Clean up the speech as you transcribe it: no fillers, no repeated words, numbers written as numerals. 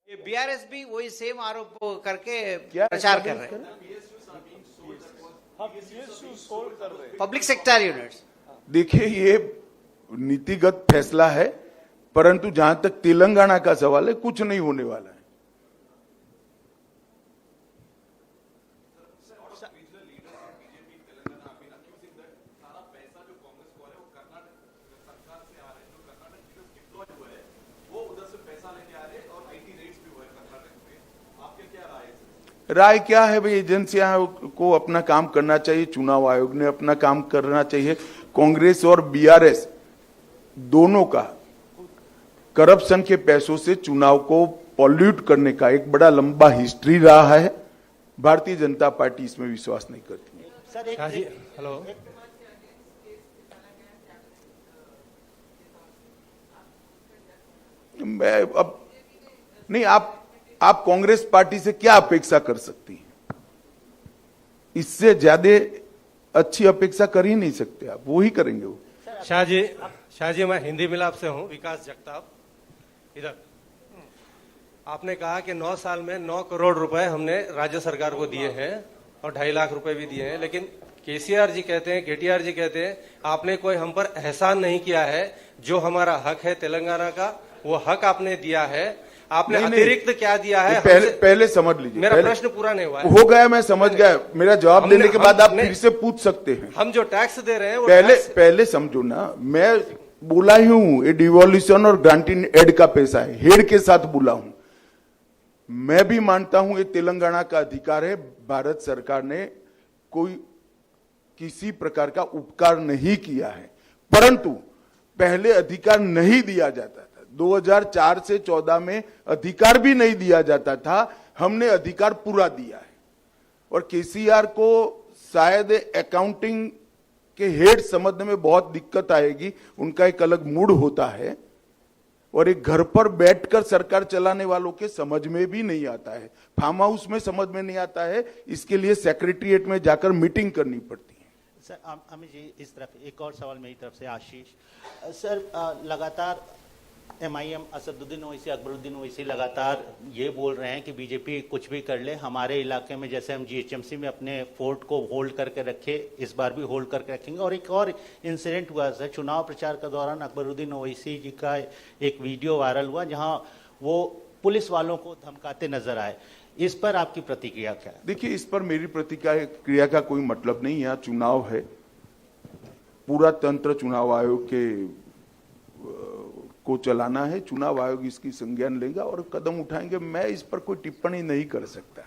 ये बीआरएस भी वही सेम आरोप करके क्या प्रचार कर रहे हैं। Public sector units. देखिए, ये नीतिगत फैसला है, परंतु जहां तक तेलंगाना का सवाल है, कुछ नहीं होने वाला है। राय क्या है भाई? एजेंसियां को अपना काम करना चाहिए, चुनाव आयोग ने अपना काम करना चाहिए। कांग्रेस और बीआरएस दोनों का करप्शन के पैसों से चुनाव को पॉल्यूट करने का एक बड़ा लंबा हिस्ट्री रहा है। भारतीय जनता पार्टी इसमें विश्वास नहीं करती है। सर एक हेलो, मैं अब नहीं, आप कांग्रेस पार्टी से क्या अपेक्षा कर सकती हैं? इससे ज्यादा अच्छी अपेक्षा कर ही नहीं सकते आप, वो ही करेंगे वो। शाह जी मैं हिंदी मिलाप से हूँ, विकास जगताप। इधर आपने कहा कि 9 साल में 9 करोड़ रुपए हमने राज्य सरकार को दिए हैं और 2.5 लाख रुपए भी दिए हैं, लेकिन केसीआर जी कहते हैं, केटीआर जी कहते हैं आपने कोई हम पर एहसान नहीं किया है। जो हमारा हक है तेलंगाना का, वो हक आपने दिया है। आपने अतिरिक्त क्या दिया है? पहले समझ लीजिए, मेरा प्रश्न पूरा नहीं हुआ है। हो गया, मैं समझ गया। मेरा जवाब देने के बाद आप फिर से पूछ सकते हैं। हम जो टैक्स दे रहे हैं वो पहले समझो ना, मैं बोला ही हूं ये डिवोल्यूशन और ग्रांटिंग एड का पैसा है, हेड के साथ बोला हूं। मैं भी मानता हूं ये तेलंगाना का अधिकार है। भारत सरकार ने कोई किसी प्रकार का उपकार नहीं किया है, परंतु पहले अधिकार नहीं दिया जाता था। 2004 से 14 में अधिकार भी नहीं दिया जाता था, हमने अधिकार पूरा दिया है। और केसीआर को शायद अकाउंटिंग के हेड समझने में बहुत दिक्कत आएगी, उनका एक अलग मूड होता है और एक घर पर बैठकर सरकार चलाने वालों के समझ में भी नहीं आता है, फार्म हाउस में समझ में नहीं आता है, इसके लिए सेक्रेटरीट में जाकर मीटिंग करनी पड़ती है। सर अमित जी, इस तरफ एक और सवाल मेरी तरफ से। आशीष सर, लगातार एमआईएम असदुद्दीन ओवैसी, अकबरुद्दीन ओवैसी लगातार ये बोल रहे हैं कि बीजेपी कुछ भी कर ले, हमारे इलाके में जैसे हम जीएचएमसी में अपने फोर्ट को होल्ड करके रखे, इस बार भी होल्ड करके रखेंगे। और एक और इंसिडेंट हुआ सर, चुनाव प्रचार के दौरान अकबरुद्दीन ओवैसी जी का एक वीडियो वायरल हुआ जहां वो पुलिस वालों को धमकाते नजर आए। इस पर आपकी प्रतिक्रिया क्या है? देखिए, इस पर मेरी प्रतिक्रिया का कोई मतलब नहीं। यहाँ चुनाव है, पूरा तंत्र चुनाव आयोग के को चलाना है। चुनाव आयोग इसकी संज्ञान लेगा और कदम उठाएंगे। मैं इस पर कोई टिप्पणी नहीं कर सकता।